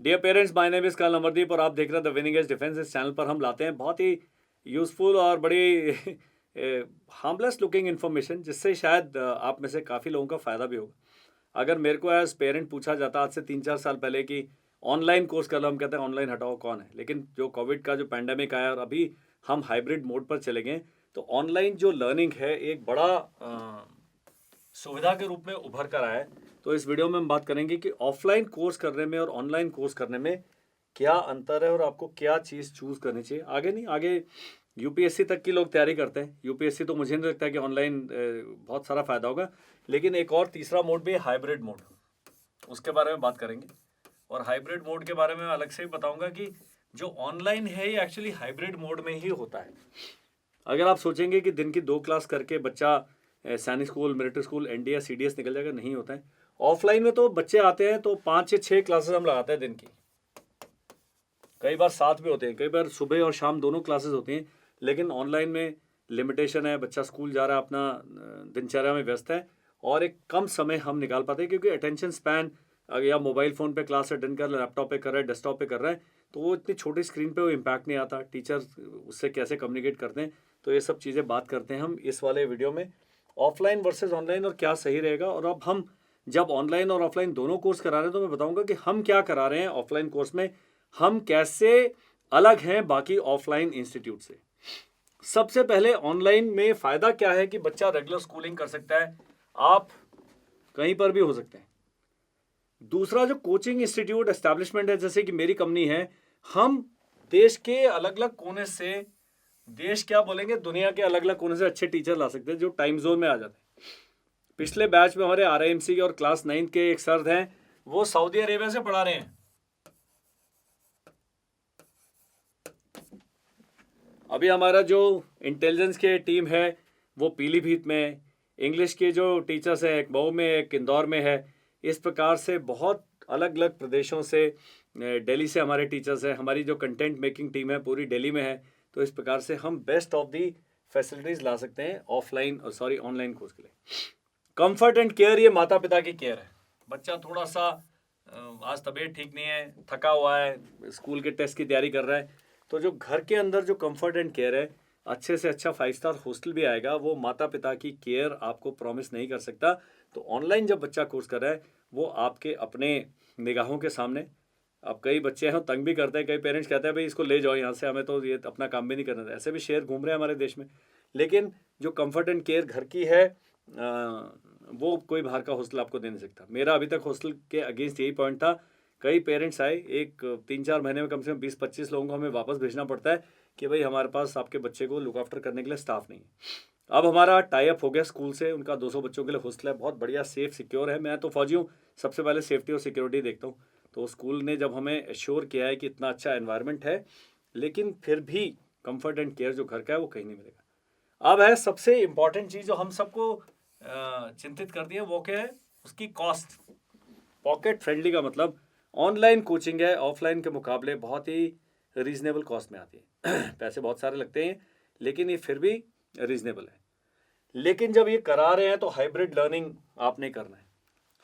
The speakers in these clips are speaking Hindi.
Dear parents, my name is कल अमरदीप और आप देख रहे हैं द विनिंग एज डिफेंस। इस चैनल पर हम लाते हैं बहुत ही यूजफुल और बड़ी हार्मलेस लुकिंग इन्फॉर्मेशन, जिससे शायद आप में से काफ़ी लोगों का फ़ायदा भी होगा। अगर मेरे को एज पेरेंट पूछा जाता आज से 3-4 साल पहले कि ऑनलाइन कोर्स कर लो, हम कहते हैं ऑनलाइन हटाओ कौन है। लेकिन जो कोविड का जो पैंडेमिक आया और अभी हम हाइब्रिड मोड पर चले गए, तो ऑनलाइन जो लर्निंग है एक बड़ा सुविधा के रूप में उभर कर आया है। तो इस वीडियो में हम बात करेंगे कि ऑफलाइन कोर्स करने में और ऑनलाइन कोर्स करने में क्या अंतर है और आपको क्या चीज़ चूज करनी चाहिए। आगे नहीं, आगे यूपीएससी तक की लोग तैयारी करते हैं। यूपीएससी तो मुझे नहीं लगता कि ऑनलाइन बहुत सारा फायदा होगा, लेकिन एक और तीसरा मोड भी है, हाइब्रिड मोड। उसके बारे में बात करेंगे और हाइब्रिड मोड के बारे में मैं अलग से ही बताऊंगा कि जो ऑनलाइन है ये एक्चुअली हाइब्रिड मोड में ही होता है। अगर आप सोचेंगे कि दिन की 2 क्लास करके बच्चा सैनिक school, military school, NDA, CDS निकल जाएगा, नहीं होता है। ऑफलाइन में तो बच्चे आते हैं तो 5 से 6 क्लासेस हम लगाते हैं दिन की, कई बार 7 भी होते हैं, कई बार सुबह और शाम दोनों क्लासेस होती हैं। लेकिन ऑनलाइन में लिमिटेशन है, बच्चा स्कूल जा रहा है, अपना दिनचर्या में व्यस्त है और एक कम समय हम निकाल पाते हैं, क्योंकि अटेंशन स्पैन या मोबाइल फ़ोन पे क्लास अटेंड कर, लैपटॉप पे कर रहा है, डेस्कटॉप पे कर रहा है, तो वो इतनी छोटी स्क्रीन पे वो इम्पैक्ट नहीं आता। टीचर उससे कैसे कम्युनिकेट करते हैं, तो ये सब चीज़ें बात करते हैं हम इस वाले वीडियो में। ऑफलाइन वर्सेस ऑनलाइन और क्या सही रहेगा। और अब हम जब ऑनलाइन और ऑफलाइन दोनों कोर्स करा रहे हैं, तो मैं बताऊंगा कि हम क्या करा रहे हैं ऑफलाइन कोर्स में, हम कैसे अलग हैं बाकी ऑफलाइन इंस्टीट्यूट से। सबसे पहले ऑनलाइन में फ़ायदा क्या है कि बच्चा रेगुलर स्कूलिंग कर सकता है, आप कहीं पर भी हो सकते हैं। दूसरा, जो कोचिंग इंस्टीट्यूट एस्टैब्लिशमेंट है, जैसे कि मेरी कंपनी है, हम देश के अलग अलग कोने से, देश क्या बोलेंगे, दुनिया के अलग अलग कोने से अच्छे टीचर ला सकते हैं जो टाइम जोन में आ जाते हैं। पिछले बैच में हमारे आरआईएमसी के और क्लास 9 के एक सर हैं, वो सऊदी अरेबिया से पढ़ा रहे हैं। अभी हमारा जो इंटेलिजेंस के टीम है वो पीलीभीत में, इंग्लिश के जो टीचर्स हैं एक मऊ में, एक इंदौर में है। इस प्रकार से बहुत अलग अलग प्रदेशों से, दिल्ली से हमारे टीचर्स हैं। हमारी जो कंटेंट मेकिंग टीम है पूरी दिल्ली में है। तो इस प्रकार से हम बेस्ट ऑफ दी फैसिलिटीज़ ला सकते हैं ऑनलाइन कोर्स के लिए। कंफर्ट एंड केयर, ये माता पिता की केयर है। बच्चा थोड़ा सा आज तबीयत ठीक नहीं है, थका हुआ है, स्कूल के टेस्ट की तैयारी कर रहा है, तो जो घर के अंदर जो कंफर्ट एंड केयर है, अच्छे से अच्छा 5 स्टार हॉस्टल भी आएगा, वो माता पिता की केयर आपको प्रॉमिस नहीं कर सकता। तो ऑनलाइन जब बच्चा कोर्स कर रहा है, वो आपके अपने निगाहों के सामने। अब कई बच्चे हैं तंग भी करते हैं, कई पेरेंट्स कहते हैं भाई इसको ले जाओ यहाँ से, हमें तो ये अपना काम भी नहीं करना था। ऐसे भी शेर घूम रहे हैं हमारे देश में। लेकिन जो कंफर्ट एंड केयर घर की है, वो कोई बाहर का हॉस्टल आपको दे नहीं सकता। मेरा अभी तक हॉस्टल के अगेंस्ट यही पॉइंट था। कई पेरेंट्स आए, एक 3-4 महीने में कम से कम 20-25 लोगों को हमें वापस भेजना पड़ता है कि भाई हमारे पास आपके बच्चे को लुक आफ्टर करने के लिए स्टाफ नहीं है। अब हमारा टाई अप हो गया स्कूल से, उनका 200 बच्चों के लिए हॉस्टल है, बहुत बढ़िया, सेफ सिक्योर है। मैं तो फौजी हूँ, सबसे पहले सेफ्टी और सिक्योरिटी देखता हूँ। तो स्कूल ने जब हमें एश्योर किया है कि इतना अच्छा एनवायरनमेंट है, लेकिन फिर भी कंफर्ट एंड केयर जो घर का है वो कहीं नहीं मिलेगा। अब है सबसे इंपॉर्टेंट चीज़ जो हम सबको चिंतित करती है, वो क्या है, उसकी कॉस्ट। पॉकेट फ्रेंडली का मतलब ऑनलाइन कोचिंग है ऑफलाइन के मुकाबले बहुत ही रीजनेबल कॉस्ट में आती है। पैसे बहुत सारे लगते हैं, लेकिन ये फिर भी रीजनेबल है। लेकिन जब ये करा रहे हैं तो हाइब्रिड लर्निंग आपने करना है।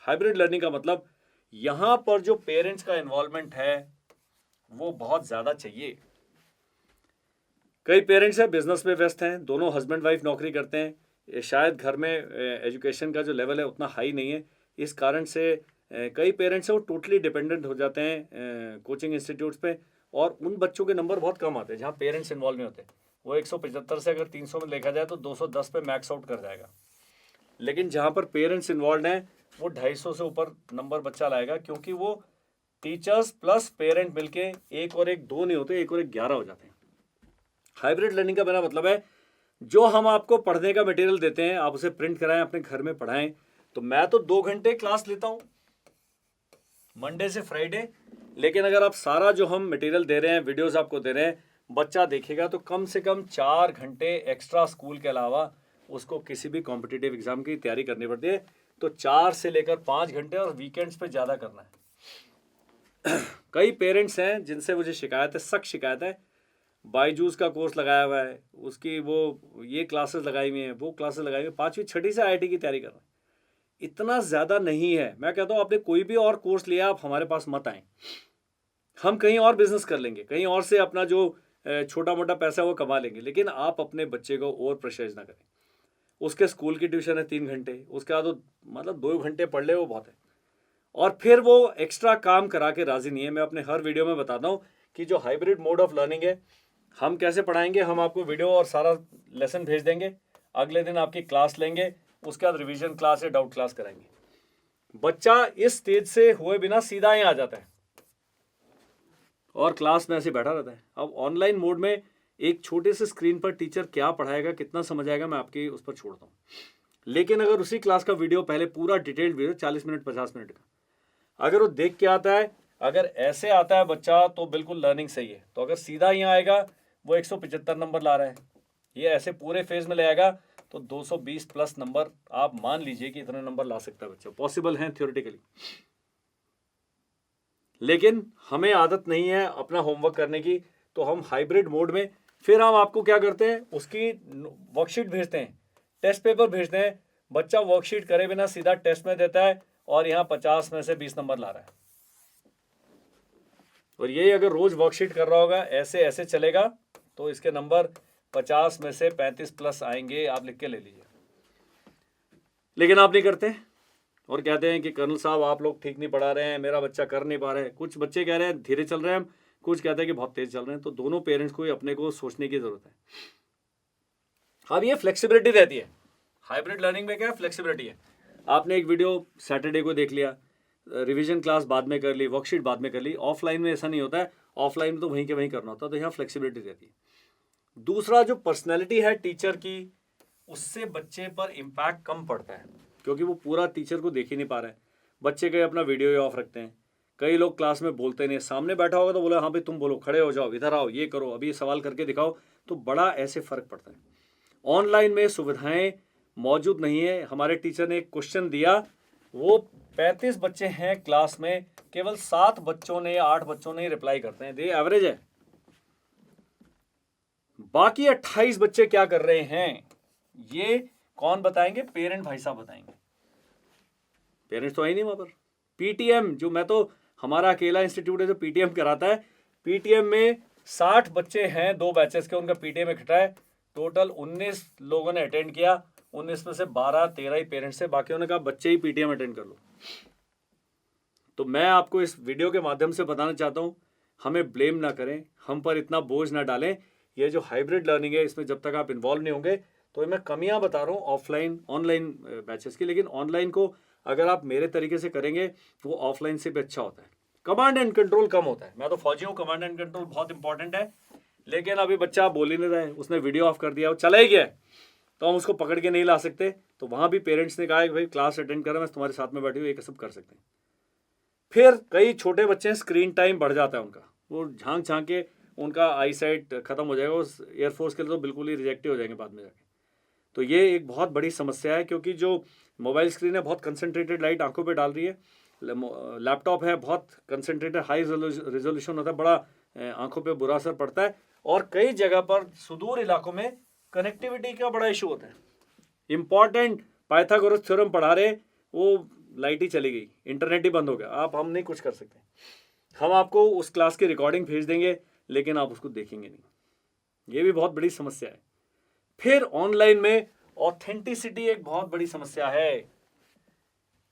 हाइब्रिड लर्निंग का मतलब यहाँ पर जो पेरेंट्स का इन्वॉल्वमेंट है वो बहुत ज़्यादा चाहिए। कई पेरेंट्स हैं बिजनेस में व्यस्त हैं, दोनों हस्बैंड वाइफ नौकरी करते हैं, शायद घर में एजुकेशन का जो लेवल है उतना हाई नहीं है। इस कारण से कई पेरेंट्स हैं वो टोटली डिपेंडेंट हो जाते हैं कोचिंग इंस्टीट्यूट्स पे, और उन बच्चों के नंबर बहुत कम आते हैं जहाँ पेरेंट्स इन्वॉल्व नहीं होते। वो 175 से अगर 300 में देखा जाए तो 210 पे मैक्स आउट कर जाएगा। लेकिन जहाँ पर पेरेंट्स इन्वॉल्व हैं वो 250 से ऊपर नंबर बच्चा लाएगा, क्योंकि वो टीचर्स प्लस पेरेंट मिलके एक और एक 2 नहीं होते, एक और एक 11 हो जाते हैं। हाइब्रिड लर्निंग का मेरा मतलब है, जो हम आपको पढ़ने का मटेरियल देते हैं आप उसे प्रिंट कराएं, अपने घर में पढ़ाएं। तो मैं तो 2 घंटे क्लास लेता हूं मंडे से फ्राइडे, लेकिन अगर आप सारा जो हम मटेरियल दे रहे हैं, वीडियोस आपको दे रहे हैं, बच्चा देखेगा तो कम से कम 4 घंटे एक्स्ट्रा स्कूल के अलावा उसको किसी भी कॉम्पिटिटिव एग्जाम की तैयारी करनी पड़ती है। तो 4 से लेकर 5 घंटे, और वीकेंड्स पे ज़्यादा करना है। कई पेरेंट्स हैं जिनसे मुझे शिकायत है, सख्त शिकायत है, बायजूस का कोर्स लगाया हुआ है, उसकी वो ये क्लासेस लगाई हुई हैं, वो क्लासेस लगाई हुई हैं, 5वीं 6ठी से आईआईटी की तैयारी कर रहे हैं। इतना ज़्यादा नहीं है। मैं कहता हूँ आपने कोई भी और कोर्स लिया, आप हमारे पास मत आएं। हम कहीं और बिजनेस कर लेंगे, कहीं और से अपना जो छोटा मोटा पैसा वो कमा लेंगे, लेकिन आप अपने बच्चे को ओवर प्रेशराइज ना करें। उसके स्कूल की ट्यूशन है 3 घंटे, उसके बाद वो मतलब 2 घंटे पढ़ ले वो बहुत है, और फिर वो एक्स्ट्रा काम करा के राजी नहीं है। मैं अपने हर वीडियो में बताता हूँ कि जो हाइब्रिड मोड ऑफ लर्निंग है हम कैसे पढ़ाएंगे। हम आपको वीडियो और सारा लेसन भेज देंगे, अगले दिन आपकी क्लास लेंगे, उसके बाद रिवीजन क्लास या डाउट क्लास कराएंगे। बच्चा इस स्टेज से हुए बिना सीधा ही आ जाता है और क्लास में ऐसे बैठा रहता है। अब ऑनलाइन मोड में एक छोटे से स्क्रीन पर टीचर क्या पढ़ाएगा, कितना समझाएगा, मैं आपकी उस पर छोड़ता हूँ। लेकिन अगर उसी क्लास का वीडियो पहले पूरा डिटेल्ड वीडियो 40 मिनट 50 मिनट का अगर वो देख के आता है, अगर ऐसे आता है बच्चा तो बिल्कुल लर्निंग सही है। तो अगर सीधा यहाँ आएगा वो 175 नंबर ला रहा है, ये ऐसे पूरे फेज में ले आएगा तो 220 प्लस नंबर आप मान लीजिए कि इतने नंबर ला सकता है बच्चा। पॉसिबल है थ्योरेटिकली, लेकिन हमें आदत नहीं है अपना होमवर्क करने की, तो हम हाइब्रिड मोड में फिर हम आपको क्या करते हैं, उसकी वर्कशीट भेजते हैं, टेस्ट पेपर भेजते हैं। बच्चा वर्कशीट करे बिना सीधा टेस्ट में देता है और यहाँ 50 में से 20 नंबर ला रहा है। और यही अगर रोज वर्कशीट कर रहा होगा, ऐसे ऐसे चलेगा, तो इसके नंबर 50 में से 35 प्लस आएंगे, आप लिख के ले लीजिए। लेकिन आप नहीं करते और कहते हैं कि कर्नल साहब आप लोग ठीक नहीं पढ़ा रहे हैं, मेरा बच्चा कर नहीं पा रहे हैं। कुछ बच्चे कह रहे हैं धीरे चल रहे हैं हम, कुछ कहते हैं कि बहुत तेज चल रहे हैं। तो दोनों पेरेंट्स को ही अपने को सोचने की जरूरत है। अब ये फ्लेक्सिबिलिटी रहती है हाइब्रिड लर्निंग में। क्या फ्लेक्सिबिलिटी है, आपने एक वीडियो सैटरडे को देख लिया, रिवीजन क्लास बाद में कर ली, वर्कशीट बाद में कर ली। ऑफलाइन में ऐसा नहीं होता है, ऑफलाइन में तो वहीं के वहीं करना होता है, तो यहाँ फ्लेक्सिबिलिटी रहती है। दूसरा जो पर्सनैलिटी है टीचर की, उससे बच्चे पर इम्पैक्ट कम पड़ता है, क्योंकि वो पूरा टीचर को देख ही नहीं पा रहे हैं। बच्चे कहीं अपना वीडियो ही ऑफ रखते हैं, कई लोग क्लास में बोलते नहीं, सामने बैठा होगा तो बोला हाँ भाई तुम बोलो, खड़े हो जाओ, इधर आओ, ये करो, अभी सवाल करके दिखाओ, तो बड़ा ऐसे फर्क पड़ता है। ऑनलाइन में सुविधाएं मौजूद नहीं है। हमारे टीचर ने एक क्वेश्चन दिया, वो 35 बच्चे हैं क्लास में, केवल 7 बच्चों ने 8 बच्चों ने रिप्लाई करते हैं, ये एवरेज है। बाकी 28 बच्चे क्या कर रहे हैं, ये कौन बताएंगे, पेरेंट भाई साहब बताएंगे। पेरेंट्स तो है ही नहीं वहां पर। पीटीएम जो मैं तो, हमारा अकेला इंस्टीट्यूट है जो पीटीएम कराता है, पीटीएम में 60 बच्चे हैं 2 बैचेस के, उनका पीटीएम इकट्ठा है। टोटल 19 लोगों ने अटेंड किया, 19 में से 12-13 ही पेरेंट्स से, बाकियों ने कहा बच्चे ही पीटीएम अटेंड कर लो। तो मैं आपको इस वीडियो के माध्यम से बताना चाहता हूं, हमें ब्लेम ना करें, हम पर इतना बोझ ना डालें। ये जो हाइब्रिड लर्निंग है, इसमें जब तक आप इन्वॉल्व नहीं होंगे, तो मैं कमियां बता रहा हूँ ऑफलाइन ऑनलाइन बैचेस की। लेकिन ऑनलाइन को अगर आप मेरे तरीके से करेंगे, वो ऑफलाइन से भी अच्छा होता है। कमांड एंड कंट्रोल कम होता है। मैं तो फौजी हूँ, कमांड एंड कंट्रोल बहुत इंपॉर्टेंट है। लेकिन अभी बच्चा बोल ही नहीं रहा है, उसने वीडियो ऑफ कर दिया, वो चला ही गया, तो हम उसको पकड़ के नहीं ला सकते। तो वहां भी पेरेंट्स ने कहा कि भाई क्लास अटेंड करें, मैं तुम्हारे साथ में बैठी हूँ, ये सब कर सकते हैं। फिर कई छोटे बच्चे स्क्रीन टाइम बढ़ जाता है उनका, वो झांक झांक के उनका आई साइट खत्म हो जाएगा। उस एयरफोर्स के लिए तो बिल्कुल ही रिजेक्टिव हो जाएंगे बाद में जाके। तो ये एक बहुत बड़ी समस्या है, क्योंकि जो मोबाइल स्क्रीन है बहुत कंसंट्रेटेड लाइट आंखों पे डाल रही है, लैपटॉप है बहुत कंसंट्रेटेड हाई रेजोल्यूशन होता है, बड़ा आंखों पे बुरा असर पड़ता है। और कई जगह पर सुदूर इलाकों में कनेक्टिविटी का बड़ा इशू होता है। इंपॉर्टेंट पाइथागोरस थ्योरम पढ़ा रहे, वो लाइट ही चली गई, इंटरनेट ही बंद हो गया, आप हम नहीं कुछ कर सकते। हम आपको उस क्लास की रिकॉर्डिंग भेज देंगे, लेकिन आप उसको देखेंगे नहीं। ये भी बहुत बड़ी समस्या है। फिर ऑनलाइन में ऑथेंटिसिटी एक बहुत बड़ी समस्या है।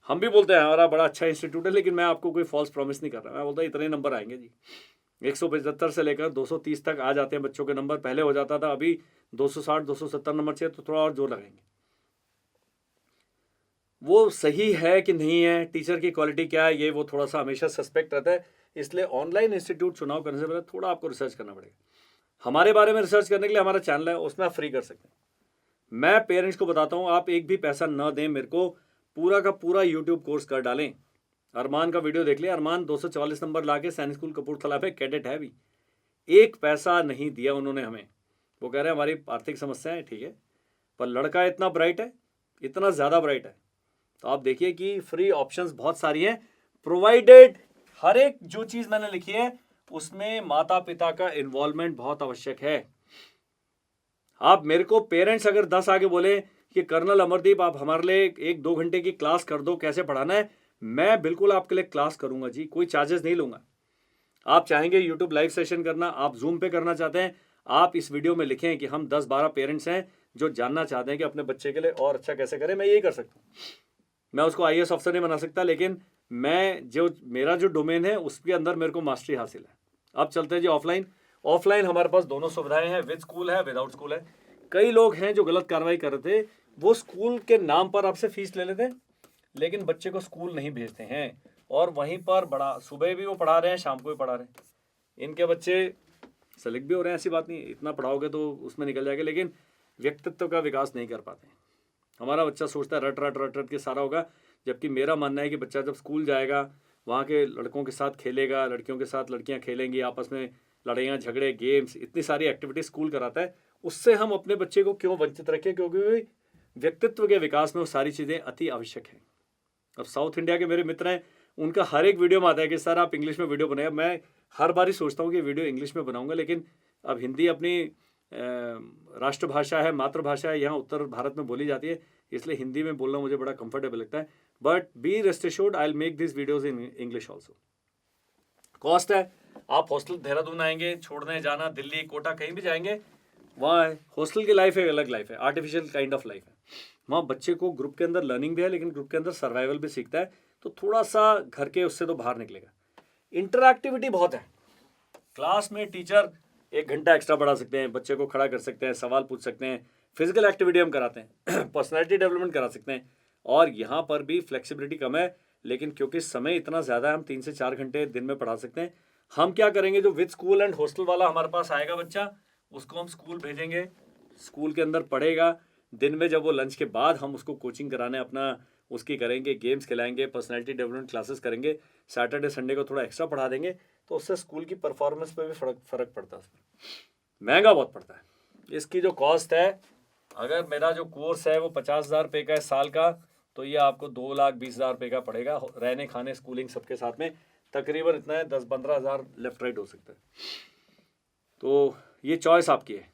हम भी बोलते हैं हमारा बड़ा अच्छा इंस्टीट्यूट है, लेकिन मैं आपको कोई फॉल्स प्रॉमिस नहीं कर रहा। मैं बोलता इतने नंबर आएंगे जी, 175 से लेकर 230 तक आ जाते हैं बच्चों के नंबर। पहले हो जाता था, अभी 260 270 नंबर चाहिए, तो थोड़ा और जोर लगाएंगे। वो सही है कि नहीं है, टीचर की क्वालिटी क्या है, ये वो थोड़ा सा हमेशा सस्पेक्ट रहता है। इसलिए ऑनलाइन इंस्टीट्यूट चुनाव करने से पहले थोड़ा आपको रिसर्च करना पड़ेगा। हमारे बारे में रिसर्च करने के लिए हमारा चैनल है, उसमें आप फ्री कर सकते हैं। मैं पेरेंट्स को बताता हूँ, आप एक भी पैसा न दें, मेरे को पूरा का पूरा यूट्यूब कोर्स कर डालें। अरमान का वीडियो देख लिया, अरमान 244 नंबर लाके सैनिक स्कूल कपूरथला पे कैडेट है, भी एक पैसा नहीं दिया उन्होंने हमें। वो कह रहे हैं हमारी आर्थिक समस्याएं, ठीक है, पर लड़का इतना ब्राइट है, इतना ज़्यादा ब्राइट है। तो आप देखिए कि फ्री ऑप्शंस बहुत सारी हैं, प्रोवाइडेड हर एक जो चीज़ मैंने लिखी है उसमें माता पिता का इन्वॉल्वमेंट बहुत आवश्यक है। आप मेरे को पेरेंट्स अगर 10 आगे बोले कि कर्नल अमरदीप आप हमारे लिए 1-2 घंटे की क्लास कर दो, कैसे पढ़ाना है, मैं बिल्कुल आपके लिए क्लास करूंगा जी, कोई चार्जेस नहीं लूंगा। आप चाहेंगे यूट्यूब लाइव सेशन करना, आप जूम पे करना चाहते हैं, आप इस वीडियो में लिखें कि हम 10-12 पेरेंट्स हैं जो जानना चाहते हैं कि अपने बच्चे के लिए और अच्छा कैसे करें। मैं यही कर सकता हूँ। मैं उसको आईएएस अफसर नहीं बना सकता, लेकिन मेरा जो डोमेन है उसके अंदर मेरे को मास्टरी हासिल है। अब चलते हैं जी ऑफलाइन। ऑफलाइन हमारे पास दोनों सुविधाएं हैं, विद स्कूल है, विदाउट स्कूल है। कई लोग हैं जो गलत कार्रवाई कर रहे थे, वो स्कूल के नाम पर आपसे फीस ले लेते हैं लेकिन बच्चे को स्कूल नहीं भेजते हैं, और वहीं पर बड़ा सुबह भी वो पढ़ा रहे हैं, शाम को भी पढ़ा रहे हैं। इनके बच्चे सेलेक्ट भी हो रहे हैं, ऐसी बात नहीं, इतना पढ़ाओगे तो उसमें निकल जाएगा, लेकिन व्यक्तित्व का विकास नहीं कर पाते। हमारा बच्चा सोचता है रट रट रट रट के सारा होगा, जबकि मेरा मानना है कि बच्चा जब स्कूल जाएगा, वहाँ के लड़कों के साथ खेलेगा, लड़कियों के साथ लड़कियाँ खेलेंगी, आपस में लड़ाइयाँ झगड़े गेम्स, इतनी सारी एक्टिविटीज स्कूल कराता है, उससे हम अपने बच्चे को क्यों वंचित रखें? क्योंकि व्यक्तित्व के विकास में वो सारी चीज़ें अति आवश्यक हैं। अब साउथ इंडिया के मेरे मित्र हैं, उनका हर एक वीडियो में आता है कि सर आप इंग्लिश में वीडियो बनाइए। मैं हर बार ही सोचता हूँ कि वीडियो इंग्लिश में बनाऊंगा, लेकिन अब हिंदी अपनी राष्ट्रभाषा है, मातृभाषा है, यहाँ उत्तर भारत में बोली जाती है, इसलिए हिंदी में बोलना मुझे बड़ा कंफर्टेबल लगता है। But be rest assured, I will make this videos in English also. Cost है, आप हॉस्टल देहरादून आएंगे, छोड़ने जाना दिल्ली कोटा कहीं भी जाएंगे, वहाँ हॉस्टल की लाइफ है, अलग लाइफ है, आर्टिफिशियल काइंड ऑफ लाइफ है। वहाँ बच्चे को ग्रुप के अंदर लर्निंग भी है, लेकिन ग्रुप के अंदर सर्वाइवल भी सीखता है, तो थोड़ा सा घर के उससे तो बाहर निकलेगा। इंटरएक्टिविटी बहुत है, क्लास में टीचर 1 घंटा एक्स्ट्रा पढ़ा सकते हैं, बच्चे को खड़ा कर सकते हैं, सवाल पूछ सकते हैं, फिजिकल एक्टिविटी हम कराते हैं, पर्सनैलिटी डेवलपमेंट करा सकते हैं, और यहाँ पर भी फ्लेक्सिबिलिटी कम है, लेकिन क्योंकि समय इतना ज़्यादा है, हम 3 से 4 घंटे दिन में पढ़ा सकते हैं। हम क्या करेंगे, जो विद स्कूल एंड हॉस्टल वाला हमारे पास आएगा बच्चा, उसको हम स्कूल भेजेंगे, स्कूल के अंदर पढ़ेगा, दिन में जब वो लंच के बाद हम उसको कोचिंग कराने अपना उसकी करेंगे, गेम्स खिलाएंगे, पर्सनैलिटी डेवलपमेंट क्लासेस करेंगे, सैटरडे संडे को थोड़ा एक्स्ट्रा पढ़ा देंगे, तो उससे स्कूल की परफॉर्मेंस पे भी फर्क पड़ता है। महंगा बहुत पड़ता है। इसकी जो कॉस्ट है, अगर मेरा जो कोर्स है वो 50,000 रुपये का है साल का, तो ये आपको 2,20,000 रुपये का पड़ेगा, रहने खाने स्कूलिंग सबके साथ में तकरीबन इतना है, 10-15 हज़ार लेफ्ट राइट हो सकता है। तो ये चॉइस आपकी है।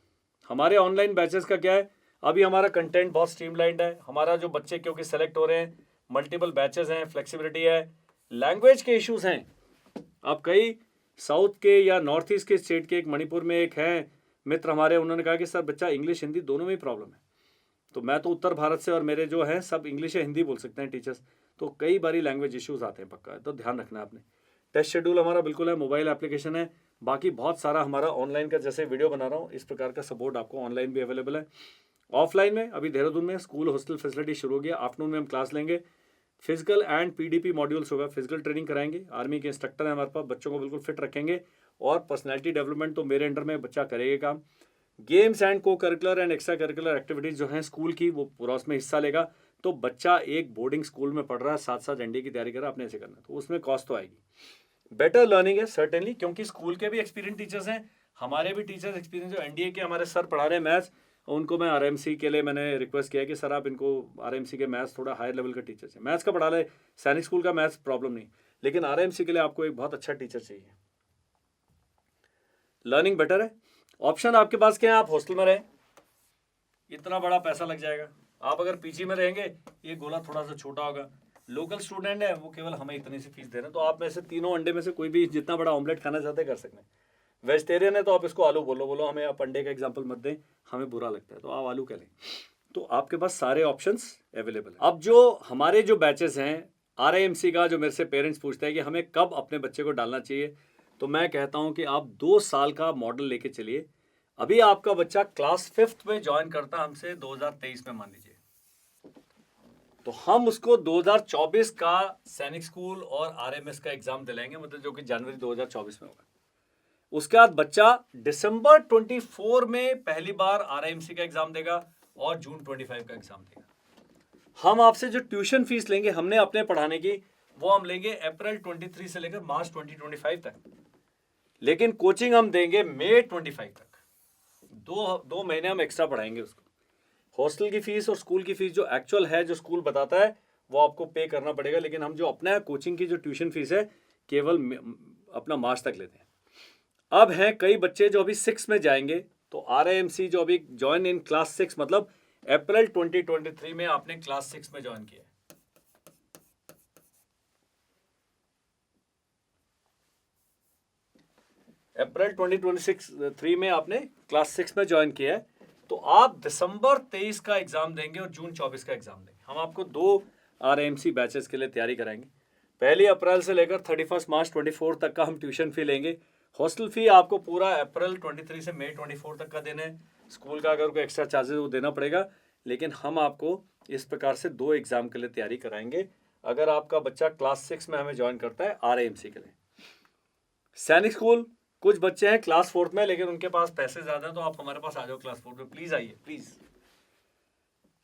हमारे ऑनलाइन बैचेस का क्या है, अभी हमारा कंटेंट बहुत स्ट्रीमलाइंड है, हमारा जो बच्चे क्योंकि सेलेक्ट हो रहे हैं, मल्टीपल बैचेस हैं, फ्लेक्सिबिलिटी है, लैंग्वेज के इश्यूज हैं। अब कई साउथ के या नॉर्थ ईस्ट के स्टेट के, एक मणिपुर में एक हैं मित्र हमारे, उन्होंने कहा कि सर बच्चा इंग्लिश हिंदी दोनों में ही प्रॉब्लम है। तो मैं तो उत्तर भारत से, और मेरे जो हैं सब इंग्लिश या हिंदी बोल सकते हैं टीचर्स, तो कई बारी लैंग्वेज इश्यूज आते हैं, पक्का, तो ध्यान रखना है आपने। टेस्ट शेड्यूल हमारा बिल्कुल है, मोबाइल एप्लीकेशन है, बाकी बहुत सारा हमारा ऑनलाइन का, जैसे वीडियो बना रहा हूँ इस प्रकार का सपोर्ट आपको ऑनलाइन भी अवेलेबल है। ऑफलाइन में अभी देहरादून में स्कूल हॉस्टल फैसिलिटी शुरू हो गया, आफ्टरनून में हम क्लास लेंगे, फिजिकल एंड पीडीपी मॉड्यूल्स होगा, फिजिकल ट्रेनिंग कराएंगे, आर्मी के इंस्ट्रक्टर हैं हमारे पास, बच्चों को बिल्कुल फिट रखेंगे, और पर्सनैलिटी डेवलपमेंट तो मेरे अंडर में बच्चा करेगा काम। गेम्स एंड को curricular and extra curricular activities जो हैं स्कूल की, वो पूरा उसमें हिस्सा लेगा। तो बच्चा एक बोर्डिंग स्कूल में पढ़ रहा है, साथ साथ एनडीए की तैयारी कर रहा है, अपने ऐसे करना, तो उसमें कॉस्ट तो आएगी। बेटर लर्निंग है सर्टेनली, क्योंकि स्कूल के भी एक्सपीरियंस टीचर्स हैं, हमारे भी टीचर्स एक्सपीरियंस, जो एनडीए के हमारे सर पढ़ा रहे हैं मैथ्स, उनको मैं आरएमसी के लिए मैंने रिक्वेस्ट किया कि सर आप इनको आरएमसी के मैथ्स थोड़ा हायर लेवल का टीचर चाहिए, मैथ्स का पढ़ा ले, सैनिक स्कूल का मैथ्स प्रॉब्लम नहीं, लेकिन आरएमसी के लिए आपको एक बहुत अच्छा टीचर चाहिए। लर्निंग बेटर है। ऑप्शन आपके पास क्या है, आप हॉस्टल में रहें, इतना बड़ा पैसा लग जाएगा, आप अगर पीजी में रहेंगे ये गोला थोड़ा सा छोटा होगा, लोकल स्टूडेंट है वो केवल हमें इतनी सी फीस दे रहे हैं, तो आप में से तीनों अंडे में से कोई भी जितना बड़ा ऑमलेट खाना चाहते कर सकते हैं। वेजिटेरियन है तो आप इसको आलू बोलो हमें आप अंडे का एग्जाम्पल मत दें, हमें बुरा लगता है, तो आप आलू कह लें, तो आपके पास सारे ऑप्शंस अवेलेबल है। अब जो हमारे जो बैचेस हैं आरआईएमसी का, जो मेरे से पेरेंट्स पूछते हैं कि हमें कब अपने बच्चे को डालना चाहिए, तो मैं कहता हूं कि आप 2 साल का मॉडल लेके चलिए। अभी आपका बच्चा क्लास 5th में ज्वाइन करता हमसे 2023 में मान लीजिए, तो हम उसको 2024 का सैनिक स्कूल और आरएमएस का एग्जाम दिलाएंगे, मतलब जो कि जनवरी 2024 में होगा। उसके बाद बच्चा दिसंबर 24 में पहली बार आरआईएमसी का एग्जाम देगा और जून 25 का एग्जाम देगा। हम आपसे जो ट्यूशन फीस लेंगे हमने अपने पढ़ाने की, वो हम लेंगे अप्रैल 23 से लेकर मार्च 2025 तक, लेकिन कोचिंग हम देंगे मई 25 तक। दो महीने हम एक्स्ट्रा पढ़ाएंगे उसको। हॉस्टल की फीस और स्कूल की फीस जो एक्चुअल है, जो स्कूल बताता है, वो आपको पे करना पड़ेगा, लेकिन हम जो अपना कोचिंग की जो ट्यूशन फीस है केवल अपना मार्च तक लेते हैं। अब हैं कई बच्चे जो अभी 6 में जाएंगे, तो आरआईएमसी जो अभी ज्वाइन इन क्लास 6, मतलब अप्रैल 2023 में आपने क्लास 6 में ज्वाइन किया, अप्रैल 2023 में आपने क्लास 6 में ज्वाइन किया है, तो आप दिसंबर 23 का एग्जाम देंगे और जून 24 का एग्जाम देंगे। हम आपको 2 RAMC बैचेस के लिए तैयारी कराएंगे। 1 अप्रैल से लेकर 31 मार्च 24 तक का हम ट्यूशन फी लेंगे। हॉस्टल फी आपको पूरा अप्रैल 23 से मई 24 तक का देना है। स्कूल का अगर कोई एक्स्ट्रा चार्जेस वो देना पड़ेगा, लेकिन हम आपको इस प्रकार से 2 एग्जाम के लिए तैयारी कराएंगे अगर आपका बच्चा क्लास 6 में हमें ज्वाइन करता है RAMC के लिए। सैनिक स्कूल, कुछ बच्चे हैं क्लास 4 में लेकिन उनके पास पैसे ज्यादा हैं, तो आप हमारे पास आ जाओ क्लास 4 में, प्लीज आइए प्लीज।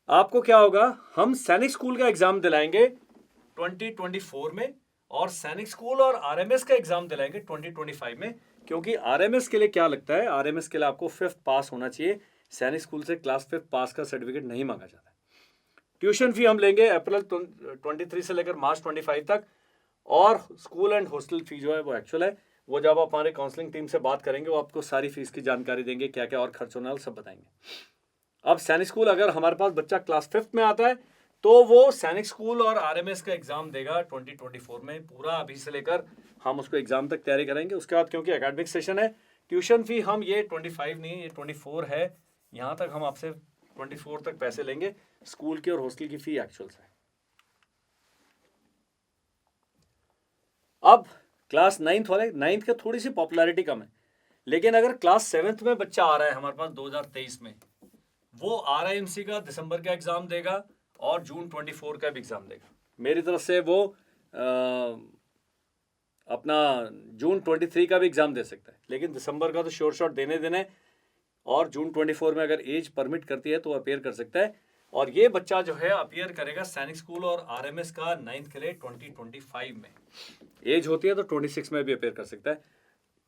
आपको क्या होगा, हम सैनिक स्कूल का एग्जाम दिलाएंगे 2024 में और सैनिक स्कूल और RMS का एग्जाम दिलाएंगे 2025 में, क्योंकि RMS के लिए क्या लगता है, RMS के लिए आपको 5th पास होना चाहिए। सैनिक स्कूल से क्लास 5th पास का सर्टिफिकेट नहीं मांगा जाता है। ट्यूशन फी हम लेंगे अप्रैल 23 से लेकर मार्च 25 तक, और स्कूल एंड हॉस्टल फी जो है वो एक्चुअल है, वो जब आप हमारे काउंसलिंग टीम से बात करेंगे वो आपको सारी फीस की जानकारी देंगे, क्या क्या और खर्च होने वाला सब बताएंगे। अब सैनिक स्कूल, अगर हमारे पास बच्चा क्लास 5th में आता है तो वो सैनिक स्कूल और RMS का एग्जाम देगा 2024 में, पूरा अभी से लेकर हम उसको एग्जाम तक तैयारी कराएंगे। उसके बाद क्योंकि एकेडमिक सेशन है, ट्यूशन फी हम ये 25 नहीं, ये 24 है, यहाँ तक हम आपसे 24 तक पैसे लेंगे। स्कूल की और हॉस्टल की फी एक्चुअल है। अब क्लास 9th वाले, 9th का थोड़ी सी पॉपुलैरिटी कम है, लेकिन अगर क्लास 7th में बच्चा आ रहा है हमारे पास 2023 में, वो RIMC का दिसंबर का एग्जाम देगा और जून 24 का भी एग्जाम देगा। मेरी तरफ से वो अपना जून 23 का भी एग्जाम दे सकता है, लेकिन दिसंबर का तो श्योर शॉट देने देना है, और जून 24 में अगर एज परमिट करती है तो अपेयर कर सकता है। और ये बच्चा जो है अपियर करेगा सैनिक स्कूल और RMS का 9th के लिए 2025 में। एज होती है तो 26 में भी अपेयर कर सकता है।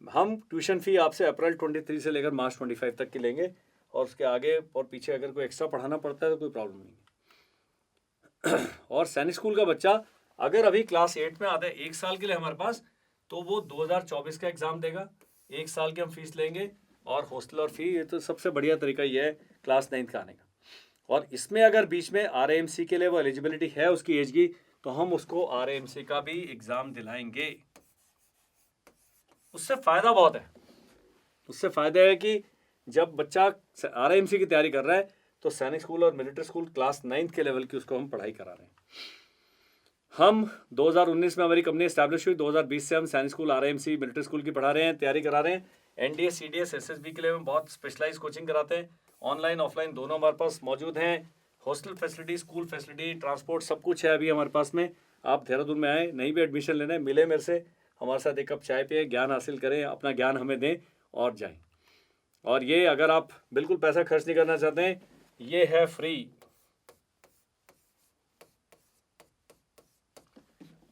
हम ट्यूशन फी आपसे अप्रैल 23 से लेकर मार्च 25 तक की लेंगे, और उसके आगे और पीछे अगर कोई एक्स्ट्रा पढ़ाना पड़ता है तो कोई प्रॉब्लम नहीं। और सैनिक स्कूल का बच्चा अगर अभी क्लास 8 में आता है 1 साल के लिए हमारे पास, तो वो 2024 का एग्जाम देगा, 1 साल की हम फीस लेंगे, और हॉस्टल और फी, ये तो सबसे बढ़िया तरीका ये है क्लास 9th का आने का। और इसमें अगर बीच में RAMC के लिए वो एलिजिबिलिटी है उसकी एज की, तो हम उसको RAMC का भी एग्जाम दिलाएंगे। उससे फायदा बहुत है। उससे फायदा है कि जब बच्चा RAMC की तैयारी कर रहा है तो सैनिक स्कूल और मिलिट्री स्कूल क्लास 9th के लेवल की उसको हम पढ़ाई करा रहे हैं। हम 2019 में हमारी कंपनी एस्टैब्लिश हुई, 2020 से हम सैनिक स्कूल, RAMC, मिलिट्री स्कूल की पढ़ा रहे हैं, तैयारी करा रहे हैं। NDA, CDS, SSB के लिए हम बहुत स्पेशलाइज कोचिंग कराते हैं, ऑनलाइन ऑफलाइन दोनों हमारे पास मौजूद हैं। Hostel facility, school facility, transport सब कुछ है अभी हमारे पास में। आप देहरादून में आए, नहीं भी एडमिशन लेना है, मिले मेरे से, हमारे साथ एक कप चाय पिए, ज्ञान हासिल करें, अपना ज्ञान हमें दें और जाएं। और ये अगर आप बिल्कुल पैसा खर्च नहीं करना चाहते हैं, ये है फ्री।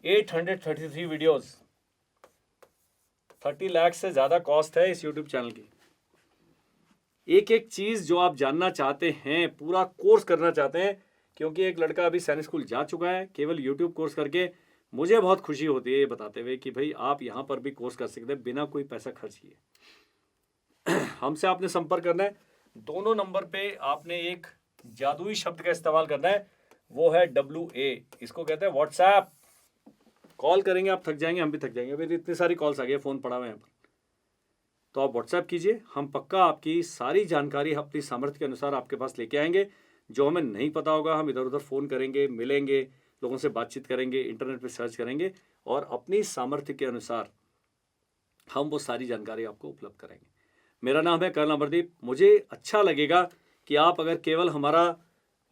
833 वीडियोस, 30 लाख से ज़्यादा कॉस्ट है इस यूट्यूब चैनल की। एक एक चीज़ जो आप जानना चाहते हैं, पूरा कोर्स करना चाहते हैं, क्योंकि एक लड़का अभी सैनिक स्कूल जा चुका है केवल यूट्यूब कोर्स करके। मुझे बहुत खुशी होती है ये बताते हुए कि भाई आप यहाँ पर भी कोर्स कर सकते हैं बिना कोई पैसा खर्च किए। हमसे आपने संपर्क करना है, दोनों नंबर पे आपने एक जादुई शब्द का इस्तेमाल करना है, वो है WA, इसको कहते हैं व्हाट्सएप। कॉल करेंगे आप थक जाएंगे, हम भी थक जाएंगे, अभी इतनी सारी कॉल्स आ गई, फ़ोन पड़ा हुआ है यहाँ पर। तो आप व्हाट्सएप कीजिए, हम पक्का आपकी सारी जानकारी अपनी सामर्थ्य के अनुसार आपके पास लेके आएंगे। जो हमें नहीं पता होगा हम इधर उधर फ़ोन करेंगे, मिलेंगे, लोगों से बातचीत करेंगे, इंटरनेट पे सर्च करेंगे, और अपनी सामर्थ्य के अनुसार हम वो सारी जानकारी आपको उपलब्ध करेंगे। मेरा नाम है कर्नल अमरदीप। मुझे अच्छा लगेगा कि आप अगर केवल हमारा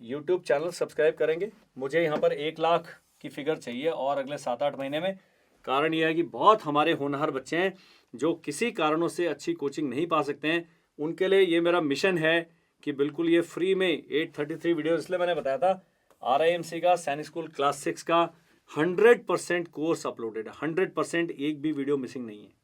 यूट्यूब चैनल सब्सक्राइब करेंगे। मुझे यहाँ पर 1 लाख की फिगर चाहिए और अगले 7-8 महीने में। कारण यह है कि बहुत हमारे होनहार बच्चे हैं जो किसी कारणों से अच्छी कोचिंग नहीं पा सकते हैं, उनके लिए ये मेरा मिशन है कि बिल्कुल ये फ्री में 833 वीडियो, इसलिए मैंने बताया था RIMC का, सैनिक स्कूल क्लास 6 का 100% कोर्स अपलोडेड है, 100%, एक भी वीडियो मिसिंग नहीं है।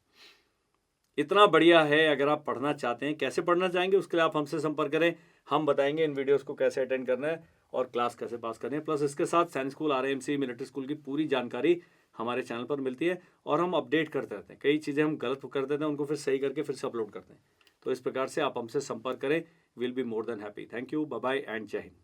इतना बढ़िया है। अगर आप पढ़ना चाहते हैं, कैसे पढ़ना चाहेंगे उसके लिए आप हमसे संपर्क करें, हम बताएंगे इन वीडियोस को कैसे अटेंड करना है और क्लास कैसे पास करनी है। प्लस इसके साथ सैनिक स्कूल, RIMC, मिलिट्री स्कूल की पूरी जानकारी हमारे चैनल पर मिलती है, और हम अपडेट करते रहते हैं। कई चीज़ें हम गलत कर देते हैं, उनको फिर सही करके फिर से अपलोड करते हैं। तो इस प्रकार से आप हमसे संपर्क करें, will be more than happy. Thank you, bye bye and जय हिंद।